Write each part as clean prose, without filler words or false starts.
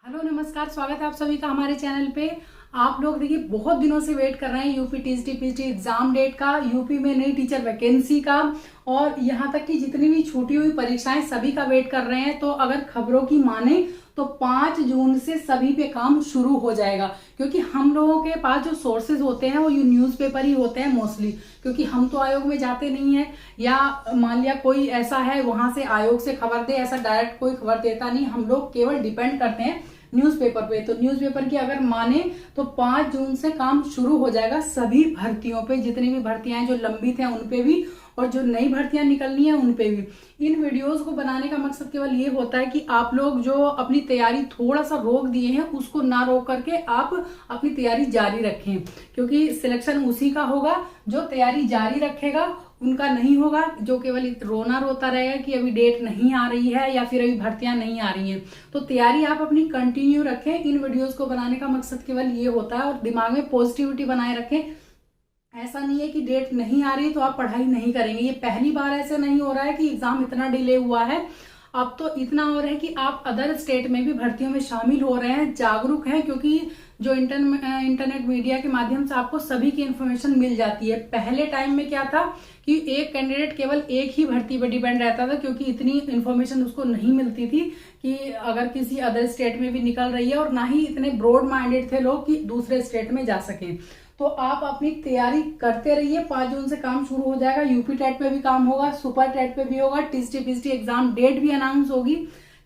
Hello नमस्कार, स्वागत है आप सभी का हमारे चैनल पे। आप लोग देखिए बहुत दिनों से वेट कर रहे हैं UP TGT PGT exam date का, यूपी में नई टीचर वैकेंसी का, और यहाँ तक कि जितनी भी छूटी हुई परीक्षाएं सभी का वेट कर रहे हैं। तो अगर खबरों की माने तो 5 जून से सभी पे काम शुरू हो जाएगा, क्योंकि हम लोगों के पास जो सोर्सेज होते हैं वो न्यूज़पेपर ही होते हैं मोस्टली, क्योंकि हम तो आयोग में जाते नहीं है, या मान लिया कोई ऐसा है वहां से आयोग से खबर दे, ऐसा डायरेक्ट कोई खबर देता नहीं। हम लोग केवल डिपेंड करते हैं न्यूज़पेपर पे। तो न्यूज़पेपर की अगर माने तो 5 जून से काम शुरू हो जाएगा सभी भर्तियों पे, जितनी भी भर्तियां हैं जो लंबित हैं उन पे भी, और जो नई भर्तियां निकलनी है उन पे भी। इन वीडियोस को बनाने का मकसद केवल ये होता है कि आप लोग जो अपनी तैयारी थोड़ा सा रोक दिए हैं उसको ना रोक करके आप अपनी तैयारी जारी रखें, क्योंकि सिलेक्शन उसी का होगा जो तैयारी जारी रखेगा, उनका नहीं होगा जो केवल रोना रोता रहेगा कि अभी डेट नहीं आ रही है या फिर अभी भर्तियां नहीं आ रही हैं। तो तैयारी आप अपनी कंटिन्यू रखें। इन वीडियोस को बनाने का मकसद केवल ये होता है, और दिमाग में पॉजिटिविटी बनाए रखें। ऐसा नहीं है कि डेट नहीं आ रही तो आप पढ़ाई नहीं करेंगे। ये पहली बार ऐसे नहीं हो रहा है कि एग्जाम इतना डिले हुआ है। अब तो इतना हो रहा है कि आप अदर स्टेट में भी भर्तियों में शामिल हो रहे हैं, जागरूक हैं, क्योंकि जो इंटरनेट मीडिया के माध्यम से आपको सभी की इन्फॉर्मेशन मिल जाती है। पहले टाइम में क्या था कि एक कैंडिडेट केवल एक ही भर्ती पर डिपेंड रहता था, क्योंकि इतनी इन्फॉर्मेशन उसको नहीं मिलती थी कि अगर किसी अदर स्टेट में भी निकल रही है, और ना ही इतने ब्रॉड माइंडेड थे लोग कि दूसरे स्टेट में जा सकें। तो आप अपनी तैयारी करते रहिए। 5 जून से काम शुरू हो जाएगा। यूपी टेट पे भी काम होगा, सुपर टेट पे भी होगा, टीजीटी पीजीटी एग्जाम डेट भी अनाउंस होगी।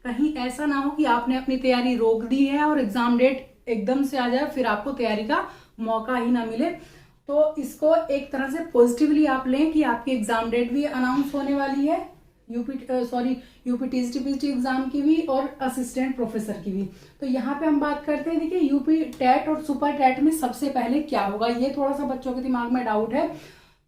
कहीं ऐसा ना हो कि आपने अपनी तैयारी रोक दी है और एग्जाम डेट एकदम से आ जाए, फिर आपको तैयारी का मौका ही ना मिले। तो इसको एक तरह से पॉजिटिवली आप लें कि आपकी एग्जाम डेट भी अनाउंस होने वाली है, यूपी टीजीटी पीजीटी एग्जाम की भी और असिस्टेंट प्रोफेसर की भी। तो यहाँ पे हम बात करते हैं, देखिए यूपी टेट और सुपर टेट में सबसे पहले क्या होगा, ये थोड़ा सा बच्चों के दिमाग में डाउट है।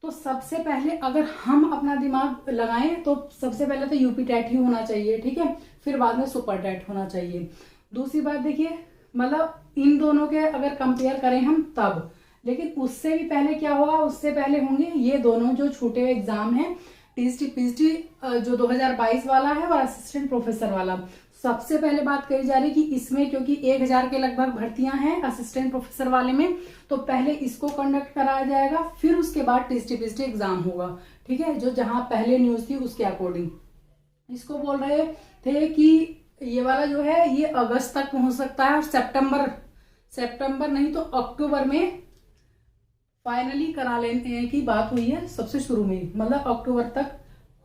तो सबसे पहले अगर हम अपना दिमाग लगाएं तो सबसे पहले तो यूपी टेट ही होना चाहिए, ठीक है, फिर बाद में सुपर टेट होना चाहिए। दूसरी बात देखिए, मतलब इन दोनों के अगर कंपेयर करें हम तब, लेकिन उससे भी पहले क्या होगा, उससे पहले होंगे ये दोनों जो छूटे हुए एग्जाम है, टीजीटी पीजीटी जो 2022 वाला है और असिस्टेंट प्रोफेसर वाला। सबसे पहले बात करी जा रही कि इसमें क्योंकि 1000 के लगभग भर्तियां हैं असिस्टेंट प्रोफेसर वाले में, तो पहले इसको कंडक्ट कराया जाएगा, फिर उसके बाद टीजीटी पीजीटी एग्जाम होगा, ठीक है। जो जहां पहले न्यूज थी उसके अकॉर्डिंग इसको बोल रहे थे कि ये वाला जो है ये अगस्त तक पहुंच सकता है, और सितंबर नहीं तो अक्टूबर में फाइनली करा लेने की बात हुई है सबसे शुरू में, मतलब अक्टूबर तक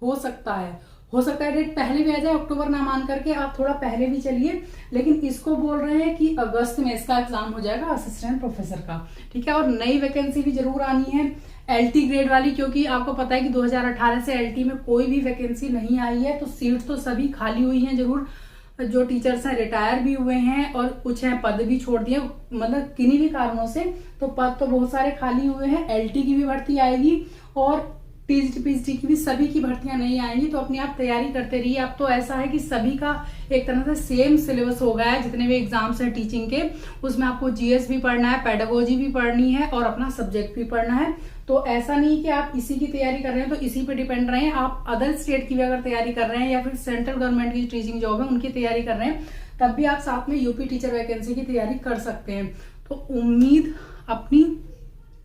हो सकता है डेट पहले भी आ जाए, अक्टूबर ना मान करके आप थोड़ा पहले भी चलिए। लेकिन इसको बोल रहे हैं कि अगस्त में इसका एग्जाम हो जाएगा असिस्टेंट प्रोफेसर का, ठीक है। और नई वैकेंसी भी जरूर आनी है एलटी ग्रेड वाली, क्योंकि आपको पता है कि 2018 से एलटी में कोई भी वैकेंसी नहीं आई है। तो सीट तो सभी खाली हुई हैं जरूर, जो टीचर्स हैं रिटायर भी हुए हैं और कुछ हैं पद भी छोड़ दिए, मतलब किन्हीं भी कारणों से। तो पद तो बहुत सारे खाली हुए हैं। एलटी की भी भर्ती आएगी और टीजीटी पीजीटी की भी, सभी की भर्तियां नहीं आएंगी। तो अपनी आप तैयारी करते रहिए। अब तो ऐसा है कि सभी का एक तरह से सेम सिलेबस हो गया है, जितने भी एग्जाम्स हैं टीचिंग के, उसमें आपको जीएस भी पढ़ना है, पेडागोजी भी पढ़नी है और अपना सब्जेक्ट भी पढ़ना है। तो ऐसा नहीं कि आप इसी की तैयारी कर रहे हैं तो इसी पे डिपेंड रहे। आप अदर स्टेट की भी अगर तैयारी कर रहे हैं या फिर सेंट्रल गवर्नमेंट की टीचिंग जॉब है उनकी तैयारी कर रहे हैं, तब भी आप साथ में यूपी टीचर वैकेंसी की तैयारी कर सकते हैं। तो उम्मीद अपनी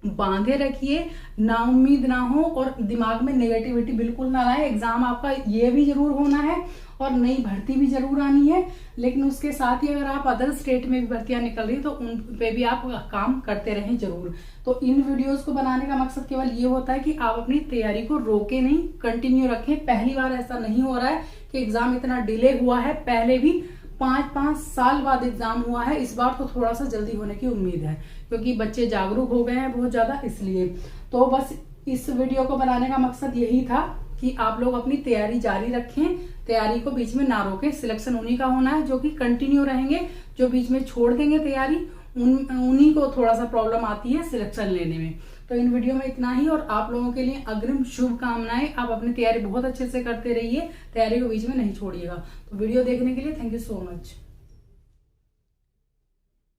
बांधे रखिए, ना उम्मीद ना हो, और दिमाग में नेगेटिविटी बिल्कुल ना लाए। एग्जाम आपका ये भी जरूर होना है और नई भर्ती भी जरूर आनी है, लेकिन उसके साथ ही अगर आप अदर स्टेट में भी भर्तियां निकल रही तो उन पे भी आप काम करते रहें जरूर। तो इन वीडियोस को बनाने का मकसद केवल ये होता है कि आप अपनी तैयारी को रोके नहीं, कंटिन्यू रखें। पहली बार ऐसा नहीं हो रहा है कि एग्जाम इतना डिले हुआ है, पहले भी 5-5 साल बाद एग्जाम हुआ है। इस बार तो थोड़ा सा जल्दी होने की उम्मीद है, क्योंकि बच्चे जागरूक हो गए हैं बहुत ज्यादा, इसलिए। तो बस इस वीडियो को बनाने का मकसद यही था कि आप लोग अपनी तैयारी जारी रखें, तैयारी को बीच में ना रोकें। सिलेक्शन उन्हीं का होना है जो कि कंटिन्यू रहेंगे, जो बीच में छोड़ देंगे तैयारी उन्हीं को थोड़ा सा प्रॉब्लम आती है सिलेक्शन लेने में। तो इन वीडियो में इतना ही, और आप लोगों के लिए अग्रिम शुभकामनाएं। आप अपनी तैयारी बहुत अच्छे से करते रहिए, तैयारी को बीच में नहीं छोड़िएगा। तो वीडियो देखने के लिए थैंक यू सो मच।